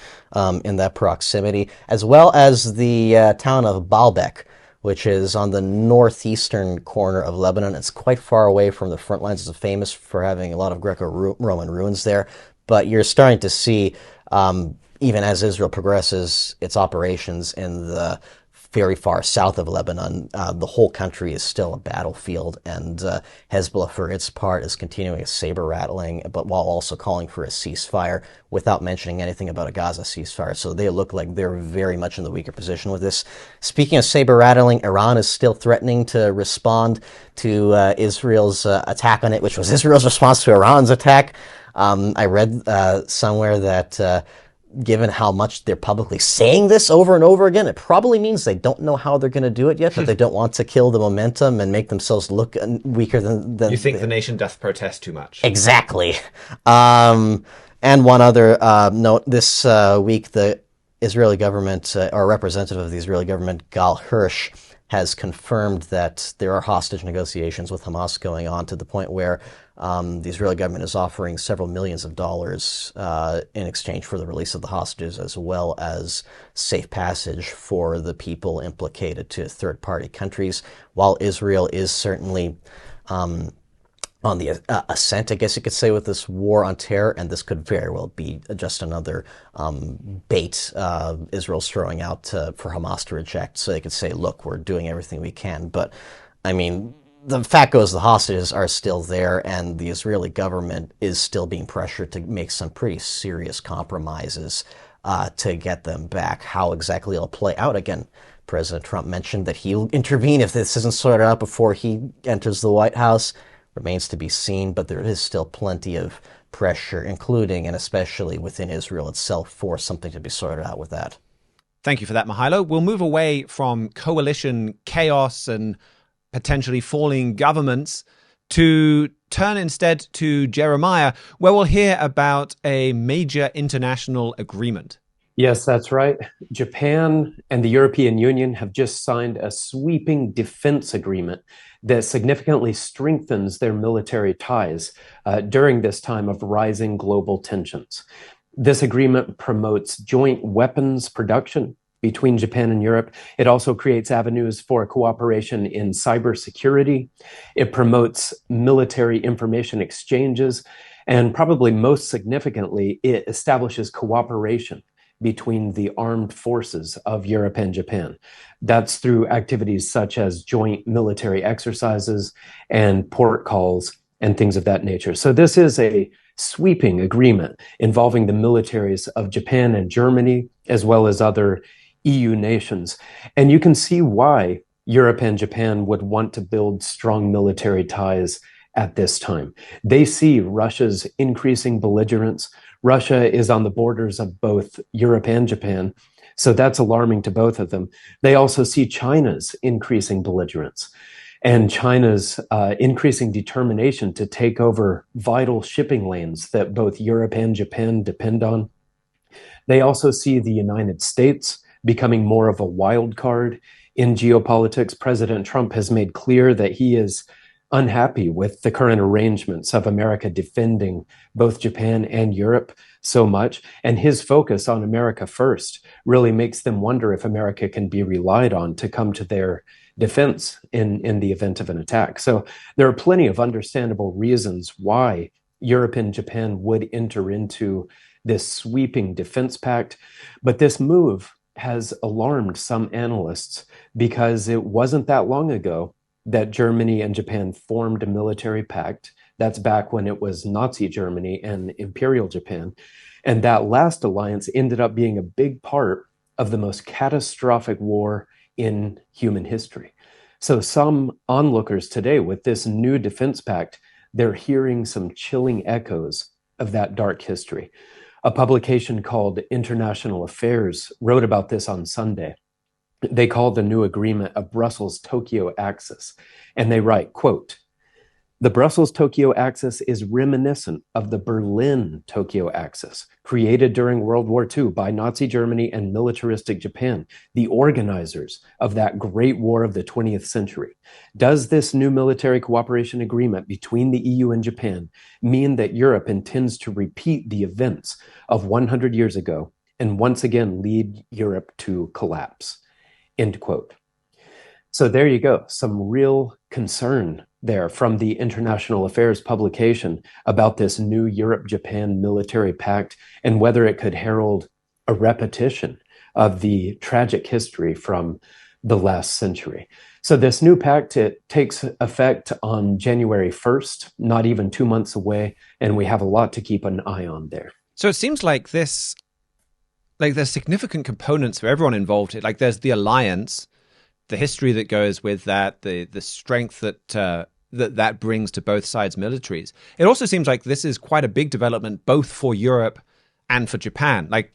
in that proximity, as well as the town of Baalbek, which is on the northeastern corner of Lebanon. It's quite far away from the front lines. It's famous for having a lot of Greco-Roman ruins there. But you're starting to see, even as Israel progresses its operations in the very far south of Lebanon, the whole country is still a battlefield, and Hezbollah, for its part, is continuing a saber rattling, but while also calling for a ceasefire without mentioning anything about a Gaza ceasefire. So they look like they're very much in the weaker position with this. Speaking of saber rattling, Iran is still threatening to respond to Israel's attack on it, which was Israel's response to Iran's attack. I read somewhere that given how much they're publicly saying this over and over again, it probably means they don't know how they're going to do it yet, but they don't want to kill the momentum and make themselves look weaker than you think the nation doth protest too much. Exactly. And one other note, this week, the Israeli government, or a representative of the Israeli government, Gal Hirsch, has confirmed that there are hostage negotiations with Hamas going on, to the point where the Israeli government is offering several millions of dollars in exchange for the release of the hostages, as well as safe passage for the people implicated to third-party countries. While Israel is certainly on the ascent, I guess you could say, with this war on terror, and this could very well be just another bait Israel's throwing out for Hamas to reject, so they could say, look, we're doing everything we can. But, I mean, the fact goes, the hostages are still there, and the Israeli government is still being pressured to make some pretty serious compromises to get them back. How exactly it'll play out, again, President Trump mentioned that he'll intervene if this isn't sorted out before he enters the White House. Remains to be seen, but there is still plenty of pressure, including and especially within Israel itself, for something to be sorted out with that. Thank you for that, Mihailo. We'll move away from coalition chaos and potentially falling governments to turn instead to Jeremiah, where we'll hear about a major international agreement. Yes, that's right. Japan and the European Union have just signed a sweeping defense agreement that significantly strengthens their military ties during this time of rising global tensions. This agreement promotes joint weapons production between Japan and Europe. It also creates avenues for cooperation in cybersecurity. It promotes military information exchanges, and probably most significantly, it establishes cooperation between the armed forces of Europe and Japan. That's through activities such as joint military exercises and port calls and things of that nature. So this is a sweeping agreement involving the militaries of Japan and Germany, as well as other EU nations. And you can see why Europe and Japan would want to build strong military ties at this time. They see Russia's increasing belligerence. Russia is on the borders of both Europe and Japan, so that's alarming to both of them. They also see China's increasing belligerence and China's increasing determination to take over vital shipping lanes that both Europe and Japan depend on. They also see the United States becoming more of a wild card in geopolitics. President Trump has made clear that he is unhappy with the current arrangements of America defending both Japan and Europe so much. And his focus on America first really makes them wonder if America can be relied on to come to their defense in the event of an attack. So there are plenty of understandable reasons why Europe and Japan would enter into this sweeping defense pact. But this move has alarmed some analysts because it wasn't that long ago that Germany and Japan formed a military pact. That's back when it was Nazi Germany and Imperial Japan. And that last alliance ended up being a big part of the most catastrophic war in human history. So some onlookers today with this new defense pact, they're hearing some chilling echoes of that dark history. A publication called International Affairs wrote about this on Sunday. They called the new agreement a Brussels-Tokyo axis. And they write, quote, "The Brussels-Tokyo axis is reminiscent of the Berlin-Tokyo axis, created during World War II by Nazi Germany and militaristic Japan, the organizers of that great war of the 20th century. Does this new military cooperation agreement between the EU and Japan mean that Europe intends to repeat the events of 100 years ago and once again lead Europe to collapse?" End quote. So there you go. Some real concern there from the International Affairs publication about this new Europe-Japan military pact and whether it could herald a repetition of the tragic history from the last century. So this new pact, it takes effect on January 1st, not even 2 months away, and we have a lot to keep an eye on there. So it seems like there's significant components for everyone involved. Like there's the alliance, the history that goes with that, the strength that brings to both sides' militaries. It also seems like this is quite a big development both for Europe and for Japan. Like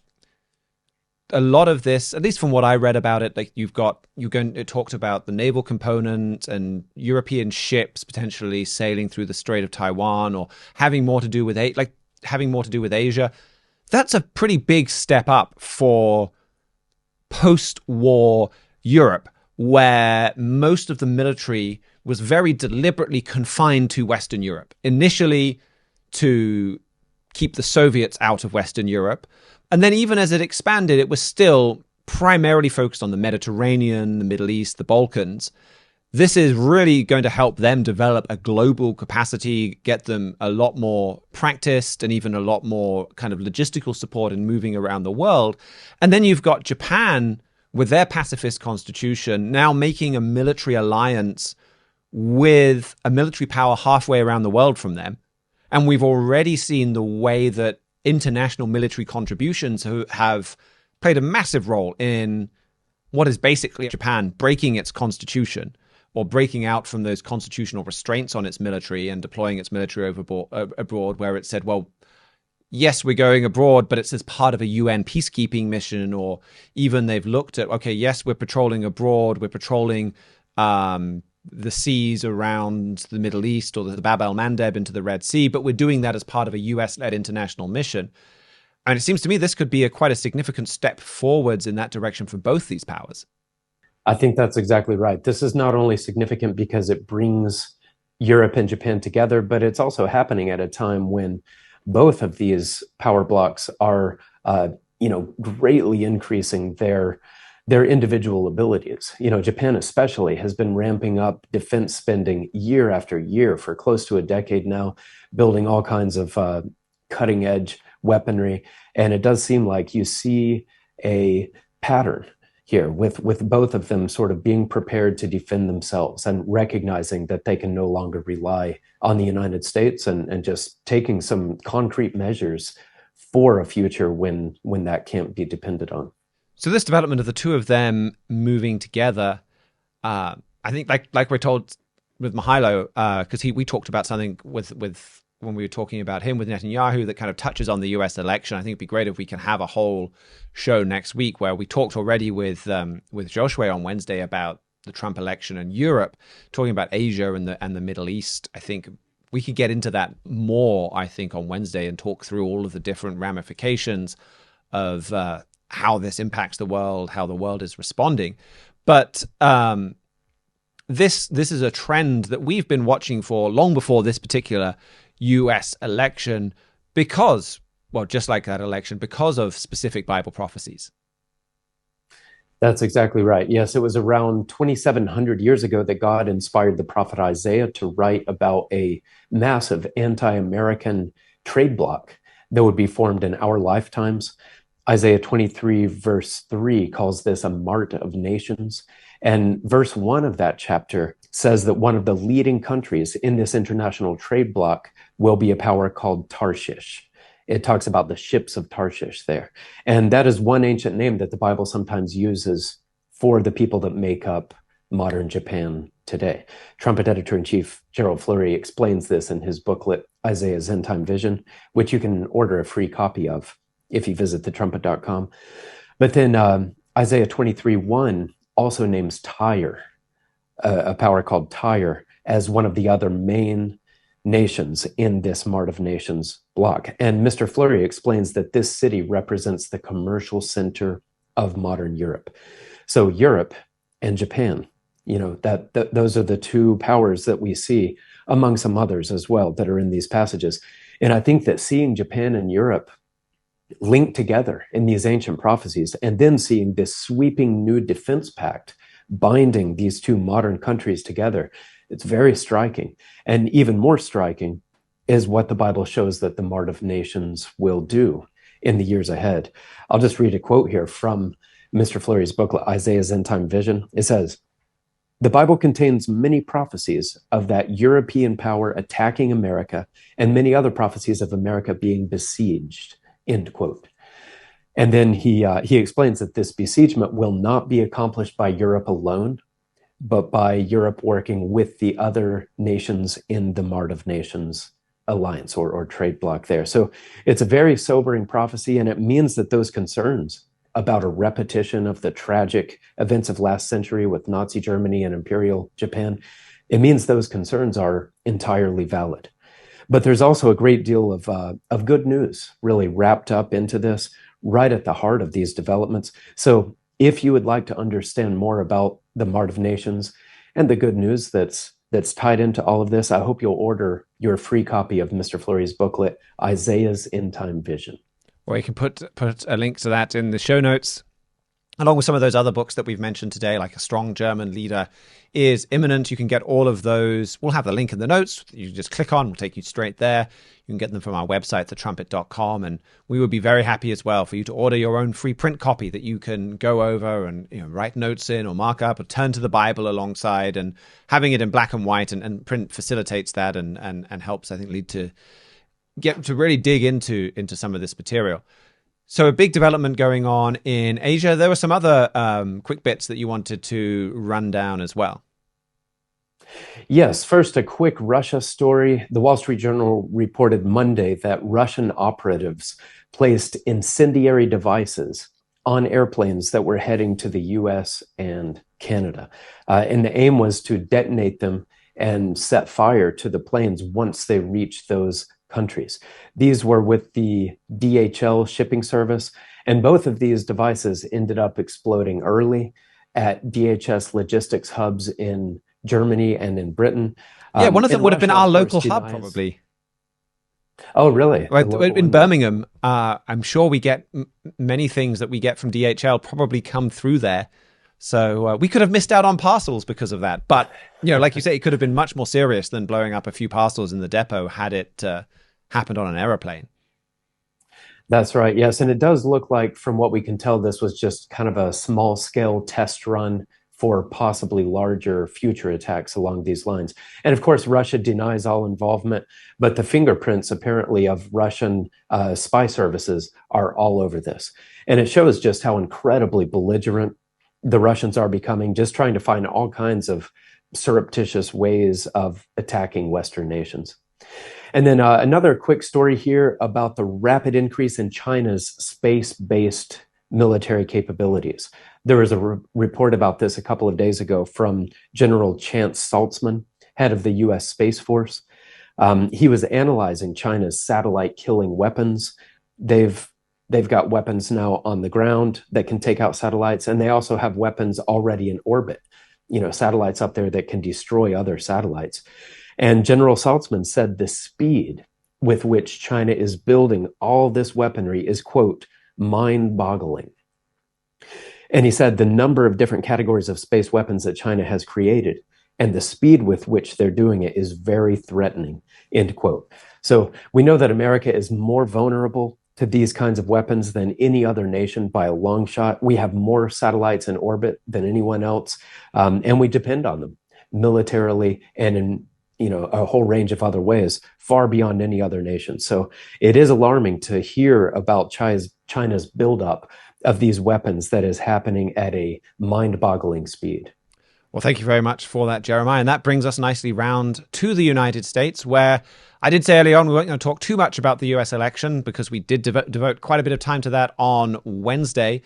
a lot of this, at least from what I read about it, like it talked about the naval component and European ships potentially sailing through the Strait of Taiwan or having more to do with Asia. That's a pretty big step up for post-war Europe, where most of the military was very deliberately confined to Western Europe. Initially to keep the Soviets out of Western Europe. And then even as it expanded, it was still primarily focused on the Mediterranean, the Middle East, the Balkans. This is really going to help them develop a global capacity, get them a lot more practiced and even a lot more kind of logistical support in moving around the world. And then you've got Japan with their pacifist constitution now making a military alliance with a military power halfway around the world from them. And we've already seen the way that international military contributions have played a massive role in what is basically Japan breaking its constitution or breaking out from those constitutional restraints on its military and deploying its military abroad, where it said, well, yes, we're going abroad, but it's as part of a UN peacekeeping mission. Or even they've looked at, okay, yes, we're patrolling abroad, we're patrolling the seas around the Middle East or the Bab el-Mandeb into the Red Sea, but we're doing that as part of a US-led international mission. And it seems to me this could be quite a significant step forwards in that direction for both these powers. I think that's exactly right. This is not only significant because it brings Europe and Japan together, but it's also happening at a time when both of these power blocks are, greatly increasing their individual abilities. Japan especially has been ramping up defense spending year after year for close to a decade now, building all kinds of cutting edge weaponry. And it does seem like you see a pattern here with both of them sort of being prepared to defend themselves and recognizing that they can no longer rely on the United States and just taking some concrete measures for a future when that can't be depended on. So this development of the two of them moving together, I think like we're told with Mihailo, because we talked about something with when we were talking about him with Netanyahu that kind of touches on the US election. I think it'd be great if we can have a whole show next week where we talked already with Joshua on Wednesday about the Trump election and Europe, talking about Asia and the Middle East. I think we could get into that more, I think, on Wednesday and talk through all of the different ramifications of how this impacts the world, how the world is responding. But this is a trend that we've been watching for long before this particular US election because, well, just like that election, because of specific Bible prophecies. That's exactly right. Yes, it was around 2,700 years ago that God inspired the prophet Isaiah to write about a massive anti-American trade bloc that would be formed in our lifetimes. Isaiah 23 verse 3 calls this a mart of nations. And verse 1 of that chapter says that one of the leading countries in this international trade bloc will be a power called Tarshish. It talks about the ships of Tarshish there. And that is one ancient name that the Bible sometimes uses for the people that make up modern Japan today. Trumpet editor-in-chief Gerald Fleury explains this in his booklet, Isaiah's End Time Vision, which you can order a free copy of if you visit thetrumpet.com. But then Isaiah 23:1 also names Tyre, a power called Tyre, as one of the other main nations in this Mart of Nations bloc. And Mr. Fleury explains that this city represents the commercial center of modern Europe. So Europe and Japan, those are the two powers that we see, among some others as well, that are in these passages. And I think that seeing Japan and Europe linked together in these ancient prophecies, and then seeing this sweeping new defense pact binding these two modern countries together, it's very striking. And even more striking is what the Bible shows that the Mart of Nations will do in the years ahead. I'll just read a quote here from Mr. Fleury's booklet, Isaiah's End Time Vision. It says, "The Bible contains many prophecies of that European power attacking America and many other prophecies of America being besieged," end quote. And then he explains that this besiegement will not be accomplished by Europe alone, but by Europe working with the other nations in the Mart of Nations alliance or trade bloc there. So it's a very sobering prophecy, and it means that those concerns about a repetition of the tragic events of last century with Nazi Germany and Imperial Japan, it means those concerns are entirely valid. But there's also a great deal of good news really wrapped up into this, right at the heart of these developments. So if you would like to understand more about the Mart of Nations and the good news that's tied into all of this, I hope you'll order your free copy of Mr. Fleury's booklet, Isaiah's End Time Vision. Or you can put a link to that in the show notes. along with some of those other books that we've mentioned today, like A Strong German Leader is Imminent. You can get all of those. We'll have the link in the notes. You can just click on, we'll take you straight there. You can get them from our website, thetrumpet.com. And we would be very happy as well for you to order your own free print copy that you can go over and write notes in or mark up or turn to the Bible alongside. And having it in black and white and print facilitates that and helps, I think, lead to get to really dig into some of this material. So a big development going on in Asia. There were some other quick bits that you wanted to run down as well. Yes, first, a quick Russia story. The Wall Street Journal reported Monday that Russian operatives placed incendiary devices on airplanes that were heading to the US and Canada. And the aim was to detonate them and set fire to the planes once they reached those countries. These were with the DHL shipping service, and both of these devices ended up exploding early at DHS logistics hubs in Germany and in Britain. Yeah, one of them would have been Russia, our of local course, hub, denies- probably. Oh, really? Right, The local in one? Birmingham, I'm sure we get many things that we get from DHL probably come through there. So we could have missed out on parcels because of that. But, like you say, it could have been much more serious than blowing up a few parcels in the depot had it happened on an aeroplane. That's right. Yes. And it does look like, from what we can tell, this was just kind of a small scale test run for possibly larger future attacks along these lines. And of course, Russia denies all involvement, but the fingerprints apparently of Russian spy services are all over this. And it shows just how incredibly belligerent the Russians are becoming, just trying to find all kinds of surreptitious ways of attacking Western nations. And then another quick story here about the rapid increase in China's space-based military capabilities. There was a report about this a couple of days ago from General Chancellor Saltzman, head of the U.S. Space Force. He was analyzing China's satellite-killing weapons. They've got weapons now on the ground that can take out satellites, and they also have weapons already in orbit, satellites up there that can destroy other satellites. And General Saltzman said the speed with which China is building all this weaponry is, quote, mind-boggling. And he said the number of different categories of space weapons that China has created and the speed with which they're doing it is very threatening, end quote. So we know that America is more vulnerable to these kinds of weapons than any other nation by a long shot. We have more satellites in orbit than anyone else, and we depend on them militarily and in a whole range of other ways, far beyond any other nation. So it is alarming to hear about China's buildup of these weapons that is happening at a mind-boggling speed. Well, thank you very much for that, Jeremiah. And that brings us nicely round to the United States, where I did say early on we weren't going to talk too much about the US election because we did devote quite a bit of time to that on Wednesday.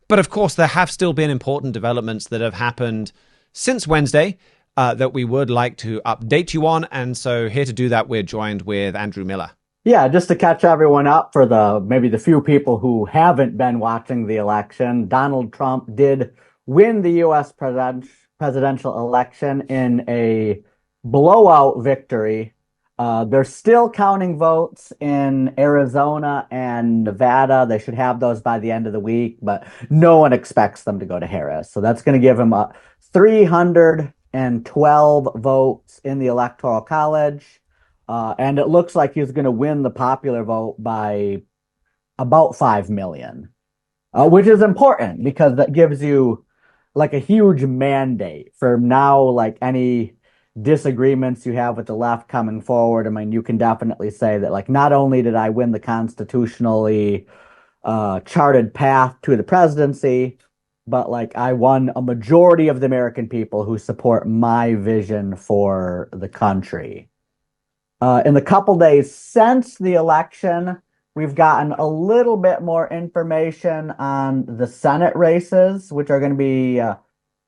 But of course, there have still been important developments that have happened since Wednesday that we would like to update you on. And so here to do that, we're joined with Andrew Miller. Yeah, just to catch everyone up for maybe the few people who haven't been watching the election, Donald Trump did win the U.S. presidential election in a blowout victory. They're still counting votes in Arizona and Nevada. They should have those by the end of the week, but no one expects them to go to Harris. So that's going to give him 312 votes in the Electoral College. And it looks like he's going to win the popular vote by about 5 million, which is important because that gives you like a huge mandate for now, like any disagreements you have with the left coming forward. I mean, you can definitely say that, like, not only did I win the constitutionally charted path to the presidency, but like I won a majority of the American people who support my vision for the country. In the couple days since the election, we've gotten a little bit more information on the Senate races, which are going to be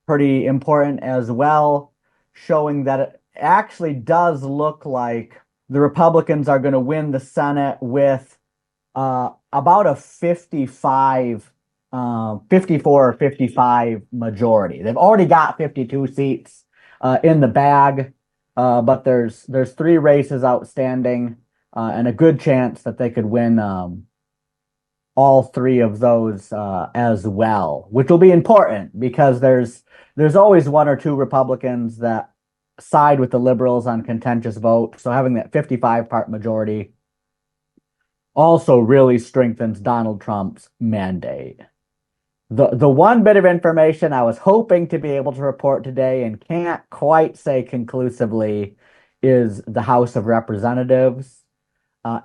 pretty important as well, showing that it actually does look like the Republicans are going to win the Senate with about a 54 or 55 majority. They've already got 52 seats in the bag. But there's 3 races outstanding and a good chance that they could win all three of those as well, which will be important because there's always one or two Republicans that side with the liberals on contentious vote. So having that 55-part majority also really strengthens Donald Trump's mandate. The one bit of information I was hoping to be able to report today and can't quite say conclusively is the House of Representatives.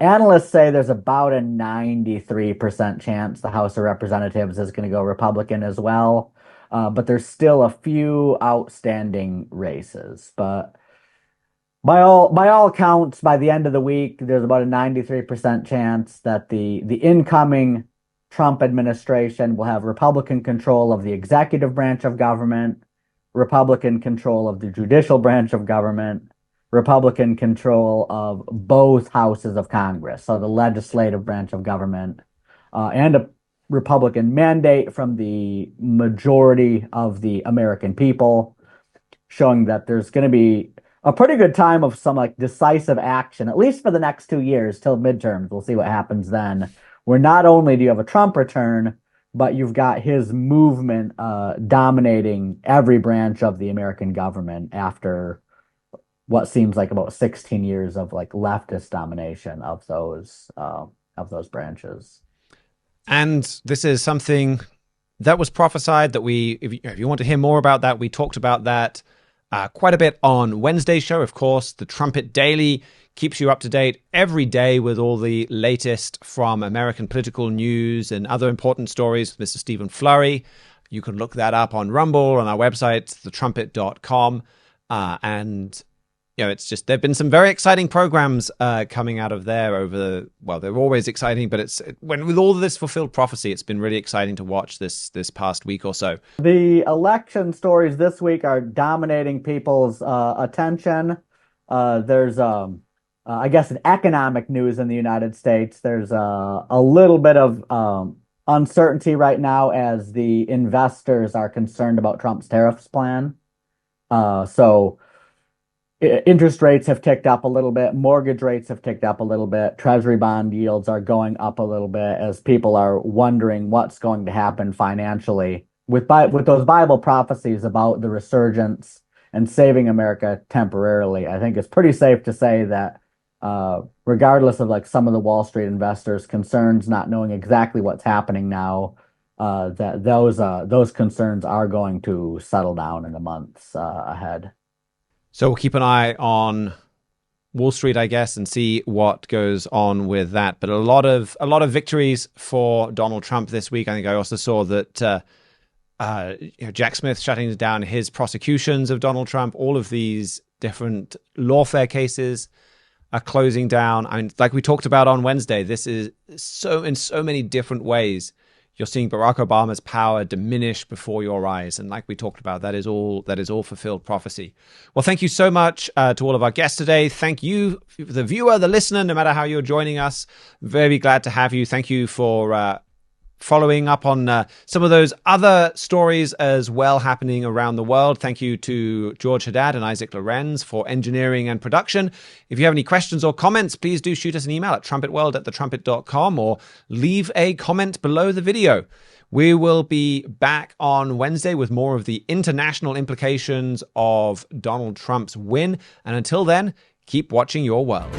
Analysts say there's about a 93% chance the House of Representatives is going to go Republican as well. But there's still a few outstanding races. But by all accounts, by the end of the week, there's about a 93% chance that the incoming Trump administration will have Republican control of the executive branch of government, Republican control of the judicial branch of government, Republican control of both houses of Congress, so the legislative branch of government, and a Republican mandate from the majority of the American people, showing that there's going to be a pretty good time of some like decisive action, at least for the next 2 years till midterms. We'll see what happens then, where not only do you have a Trump return, but you've got his movement dominating every branch of the American government after what seems like about 16 years of like leftist domination of those branches. And this is something that was prophesied that if you want to hear more about that, we talked about that quite a bit on Wednesday's show. Of course, the Trumpet Daily keeps you up to date every day with all the latest from American political news and other important stories with Mr. Stephen Flurry. You can look that up on Rumble, on our website, thetrumpet.com. And it's just, there've been some very exciting programs coming out of there they're always exciting, but with all of this fulfilled prophecy, it's been really exciting to watch this past week or so. The election stories this week are dominating people's attention. There's, I guess, in economic news in the United States, there's a little bit of uncertainty right now as the investors are concerned about Trump's tariffs plan. So interest rates have ticked up a little bit. Mortgage rates have ticked up a little bit. Treasury bond yields are going up a little bit as people are wondering what's going to happen financially. With those Bible prophecies about the resurgence and saving America temporarily, I think it's pretty safe to say that regardless of like some of the Wall Street investors' concerns, not knowing exactly what's happening now, that those concerns are going to settle down in the months ahead. So we'll keep an eye on Wall Street, I guess, and see what goes on with that. But a lot of victories for Donald Trump this week. I think I also saw that Jack Smith shutting down his prosecutions of Donald Trump. All of these different lawfare cases are closing down. I mean, like we talked about on Wednesday, this is in so many different ways. You're seeing Barack Obama's power diminish before your eyes. And like we talked about, that is all fulfilled prophecy. Well, thank you so much to all of our guests today. Thank you, the viewer, the listener, no matter how you're joining us. Very glad to have you. Thank you for following up on some of those other stories as well happening around the world. Thank you to George Haddad and Isaac Lorenz for engineering and production. If you have any questions or comments, please do shoot us an email at trumpetworld@thetrumpet.com or leave a comment below the video. We will be back on Wednesday with more of the international implications of Donald Trump's win. And until then, keep watching your world.